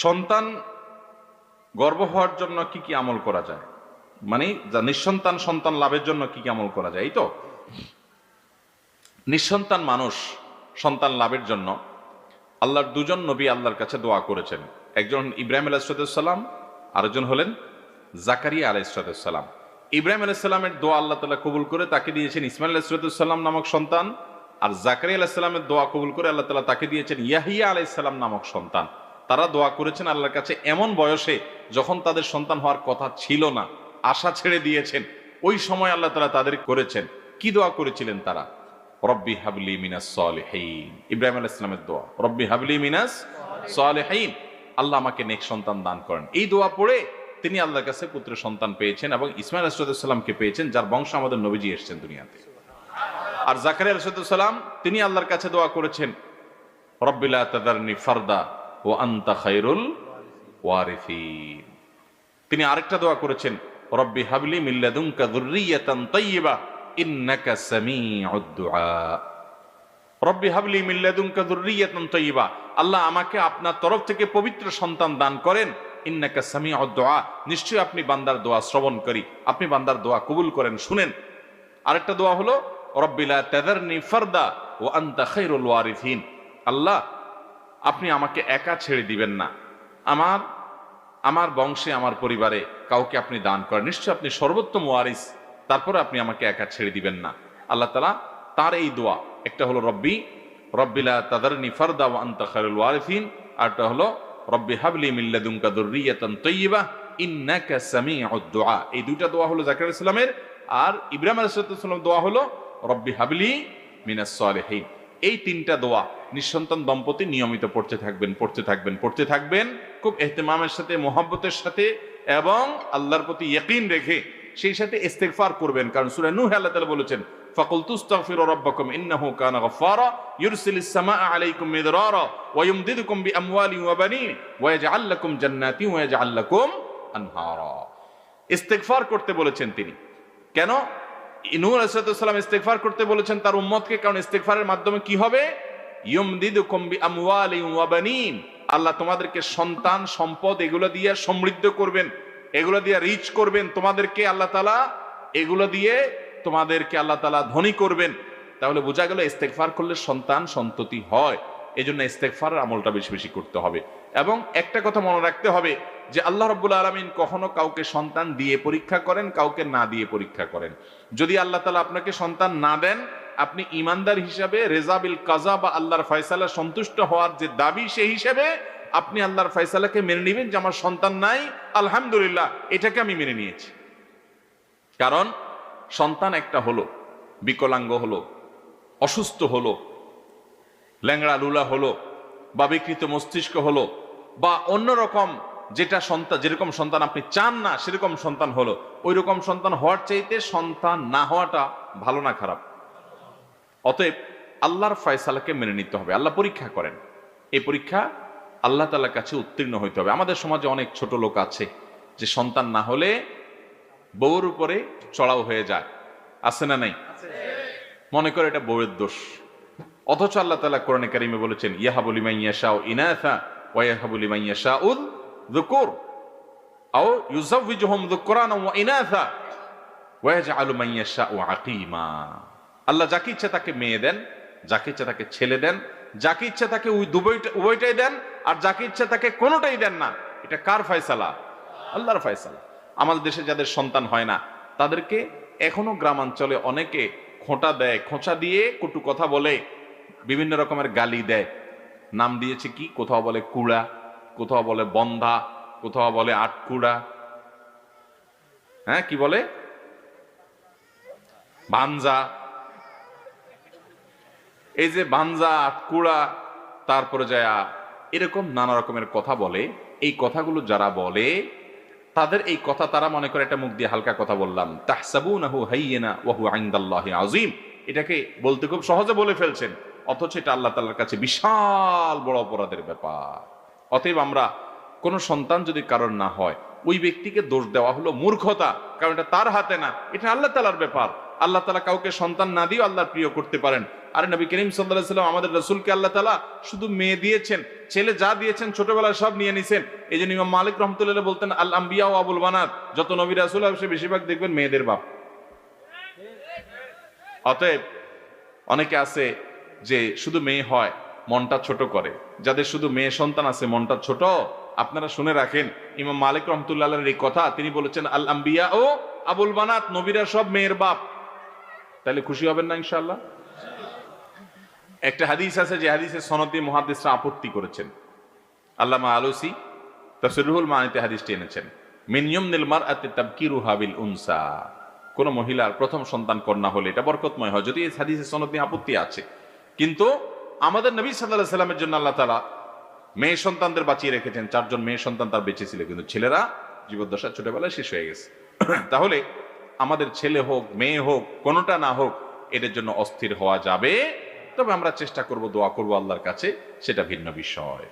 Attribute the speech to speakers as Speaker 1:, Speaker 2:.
Speaker 1: সন্তান গর্ভ হওয়ার জন্য কি কি আমল করা যায়, মানে যা নিঃসন্তান সন্তান লাভের জন্য কি কি আমল করা যায়। এই তো নিঃসন্তান মানুষ সন্তান লাভের জন্য আল্লাহর দুজন নবী আল্লাহর কাছে দোয়া করেছেন। একজন ইব্রাহিম আলাইহিসসালাম, আরেকজন হলেন জাকারিয়া আলাইহিসসালাম। ইব্রাহিম আলাইহিসসালামের দোয়া আল্লাহ তাআলা কবুল করে তাকে দিয়েছেন ইসমাইল আলাইহিসসালাম নামক সন্তান, আর জাকারিয়া আলাইহিসসালামের দোয়া কবুল করে আল্লাহ তাআলা তাকে দিয়েছেন ইয়াহিয়া আলাইহিসসালাম নামক সন্তান। তারা দোয়া করেছেন আল্লাহর কাছে এমন বয়সে যখন তাদের সন্তান হওয়ার কথা ছিল না, আশা ছেড়ে দিয়েছেন। ওই সময় আল্লাহ তাআলা তাদের করেছেন। কি দোয়া করেছিলেন তারা? রব্বি হাবলি মিনাস সালিহিন। ইব্রাহিম আলাইহিস সালামের দোয়া, রব্বি হাবলি মিনাস সালিহিন, আল্লাহ আমাকে নেক সন্তান দান করেন। এই দোয়া পড়ে তিনি আল্লাহর কাছে পুত্র সন্তান পেয়েছেন এবং ইসমাইল আলাইহিস সালামকে পেয়েছেন, যার বংশ আমাদের নবীজি এসেছেন দুনিয়াতে। আর জাকারিয়া আলাইহিস সালাম তিনি আল্লাহর কাছে দোয়া করেছেন, রব্বি লা তাযারনি ফারদা ওয়া আনতা খায়রুল ওয়ারিসিন। তিনি আরেকটা দোয়া করেছেন, রব্বি হাবলি মিন লাদুনকা যুররিয়াতান তাইয়্যিবা ইন্নাকা সামিউদ দুআ। রব্বি হাবলি মিন লাদুনকা যুররিয়াতান তাইয়্যিবা, আল্লাহ আমাকে আপনার তরফ থেকে পবিত্র সন্তান দান করেন। ইন্নাকা সামিউদ দুআ, নিশ্চয়ই আপনি বান্দার দোয়া শ্রবণ করি, আপনি বান্দার দোয়া কবুল করেন, শুনেন। আরেকটা দোয়া হলো রব্বি লা তাযারনি ফারদা ওয়া আনতা খায়রুল ওয়ারিসিন, আল্লাহ আপনি আমাকে একা ছেড়ে দিবেন না, আমার বংশে আমার পরিবারে কাউকে আপনি দান করেন, নিশ্চয় আপনি সর্বোত্তম ওয়ারিস, তারপরে আপনি আমাকে একা ছেড়ে দিবেন না। আল্লাহ তাআলা তার এই দোয়া, একটা হলো রব্বি লা তাযারনি ফারদা ওয়া আনতা খায়রুল ওয়ারিসিন, আরটা হলো রব্বি হাবলি মিন লাদুনকা যুররিয়াতান তাইয়্যিবা ইন্নাকা সামিউদ দুআ। এই দুইটা দোয়া হলো জাকারিয়া আলাইহিস সালামের। আর ইব্রাহিম আলাইহিস সালামের দোয়া হলো রব্বি হাবলি মিনাস সালিহিন। এই তিনটা দোয়া নিঃসন্তান দম্পতি নিয়মিত পড়তে থাকবেন খুব ইহতিমামের সাথে, মোহাব্বতের সাথে এবং আল্লাহর প্রতি ইয়াকিন রেখে সেই সাথে ইস্তিগফার করবেন। কারণ সূরা নূহ আল্লাহ তাআলা বলেছেন, ফাকুলতু আস্তাগফিরু রাব্বাকুম ইন্নাহু কানা গাফফারা ইউরসিলিস সামাআ আলাইকুম মিদরারা ওয়া ইউমদিদুকুম বিআমওয়ালিন ওয়া বানিন ওয়া ইয়াজআল লাকুম জান্নাতিন ওয়া ইয়াজআল লাকুম আনহারা। ইস্তিগফার করতে বলেছেন তিনি। কেন নূহ আলাইহিস সালাম ইস্তিগফার করতে বলেছেন তার উম্মতকে? কারণ ইস্তিগফারের মাধ্যমে কি হবে? ইউমদিদুকুম বিআমওয়ালিন ওয়া বানিন, আল্লাহ তোমাদেরকে সন্তান সম্পদ এগুলো দিয়ে সমৃদ্ধ করবেন, এগুলো দিয়ে রিচ করবেন তোমাদেরকে আল্লাহ তাআলা, এগুলো দিয়ে তোমাদেরকে আল্লাহ তাআলা ধনী করবেন। তাহলে বোঝা গেল ইস্তিগফার করলে সন্তান সন্ততি হয়। এই জন্য ইস্তিগফারের আমলটা বেশি বেশি করতে হবে। এবং একটা কথা মনে রাখতে হবে যে আল্লাহ রাব্বুল আলামিন কখনো কাউকে সন্তান দিয়ে পরীক্ষা করেন, কাউকে না দিয়ে পরীক্ষা করেন। যদি আল্লাহ তাআলা আপনাকে সন্তান না দেন, আপনি ইমানদার হিসাবে রেজা বিল কাজা বা আল্লাহর ফয়সালা সন্তুষ্ট হওয়ার যে দাবি, সেই হিসেবে আপনি আল্লাহর ফয়সালাকে মেনে নেবেন যে আমার সন্তান নাই, আলহামদুলিল্লাহ এটাকে আমি মেনে নিয়েছি। কারণ সন্তান একটা হলো, বিকলাঙ্গ হলো, অসুস্থ হলো, ল্যাংড়া লুলা হলো, বা বিকৃত মস্তিষ্ক হলো, বা অন্যরকম যেটা সন্তান, যেরকম সন্তান আপনি চান না সেরকম সন্তান হলো, ওই রকম সন্তান হওয়ার চাইতে সন্তান না হওয়াটা ভালো না খারাপ? অতএব আল্লাহর ফয়সালাকে মেনে নিতে হবে। আল্লাহ পরীক্ষা করেন, এই পরীক্ষা আল্লাহ তাআলার কাছে উত্তীর্ণ হইতে হবে। আমাদের সমাজে অনেক ছোট লোক আছে যে সন্তান না হলে বউর উপরে চড়াও হয়ে যায়, আছে না নাই? মনে করে এটা বউয়ের দোষ। অথচ আল্লাহ তাআলা কোরআনে কারিমে বলেছেন, ইয়াহাবু লিমান ইয়াশাউ ইনাসা ওয়া ইয়াহাবু লিমান ইয়াশাউল যুকুর আও ইউযাওয়িজুহুম যুকরানা ওয়া ইনাসা ওয়া ইয়াজআলু মান ইয়াশাউ আকীমা। আল্লাহ যাকে ইচ্ছা তাকে মেয়ে দেন, যাকে ইচ্ছা তাকে ছেলে দেন, যাকে ইচ্ছা তাকে উভয়টাই দেন, আর যাকে ইচ্ছা তাকে কোনোটাই দেন না। এটা কার ফয়সালা? আল্লাহর ফয়সালা। আমাদের দেশে যাদের সন্তান হয় না তাদেরকে এখনো গ্রামাঞ্চলে অনেকে খোঁটা দেয়, খোঁচা দিয়ে কটু কথা বলে, বিভিন্ন রকমের গালি দেয়। নাম দিয়েছে কি? কোথাও বলে কুড়া, কোথাও বলে বন্ধা, কোথাও বলে আটকুড়া, হ্যাঁ কি বলে, ভাঞ্জা। এই যে ভাঞ্জা, আটকুড়া, তারপরে যায় এরকম নানা রকমের কথা বলে। এই কথাগুলো যারা বলে তাদের এই কথা তারা মনে করে এটা মুখ দিয়ে হালকা কথা বললাম, তাহসাবুনাহু হাইয়িনা ওয়া হুয়া ইনদাল্লাহি আযীম, এটাকে বলতে খুব সহজে বলে ফেলছেন, অথচ এটা আল্লাহ তাআলার কাছে বিশাল বড় অপরাধের ব্যাপার। অতএব আমরা কোন সন্তান যদি কারণ না হয়, ওই ব্যক্তিকে দোষ দেওয়া হলো মূর্খতা, কারণ এটা তার হাতে না, এটা আল্লাহ তাআলার ব্যাপার। আল্লাহ তাআলা কাউকে সন্তান না দিয়েও আল্লাহর প্রিয় করতে পারেন, আরে নবী করিম সাল্লাল্লাহু আলাইহি সাল্লাম আমাদের রাসূলকে আল্লাহ তাআলা শুধু মেয়ে দিয়েছেন, ছেলে যা দিয়েছেন ছোটবেলায় সব নিয়ে নিছেন। এই জন্য ইমাম মালিক রহমতুল্লাহ বলতেন আল আম্বিয়া ও আবুল বানাত, যত নবী রাসূল আসে বেশিরভাগ দেখবেন মেয়েদের বাপ। অতএব অনেকে আছে যে শুধু মেয়ে হয় মনটা ছোট করে, যাদের শুধু মেয়ে সন্তান আছে মনটা ছোট, আপনারা শুনে রাখেন ইমাম মালিক রহমতুল্লাহ এই কথা তিনি বলেছেন আল আম্বিয়া ও আবুল বানাত, নবীরা সব মেয়ের বাপ। তাহলে খুশি হবেন না ইনশাআল্লাহ? একটা হাদিস আছে যে হাদিসের সনদে মুহাদ্দিসরা আপত্তি করেছেন। আল্লামা আলুসি তাফসীরুল মানিতে হাদিসটি এনেছেন, মিন ইয়ুমনিল মারআতি তাবকিরুহা বিল উনসা, কোন মহিলার প্রথম সন্তান কন্যা হলে এটা বরকতময় হয়। যদি এই হাদিসের সনদ নিয়ে আপত্তি আছে, কিন্তু আমাদের নবী সাল্লাল্লাহু আলাইহি সাল্লামের জন্য আল্লাহ তাআলা মেয়ে সন্তানদের বাঁচিয়ে রেখেছেন। 4 জন মেয়ে সন্তান তার বেঁচে ছিল, কিন্তু ছেলেরা জীবদ্দশা ছোটবেলায় শেষ হয়ে গেছে। তাহলে আমাদের ছেলে হোক মেয়ে হোক কোনোটা না হোক, এদের জন্য অস্থির হওয়া যাবে, তবে আমরা চেষ্টা করব, দোয়া করব আল্লাহর কাছে, সেটা ভিন্ন বিষয়।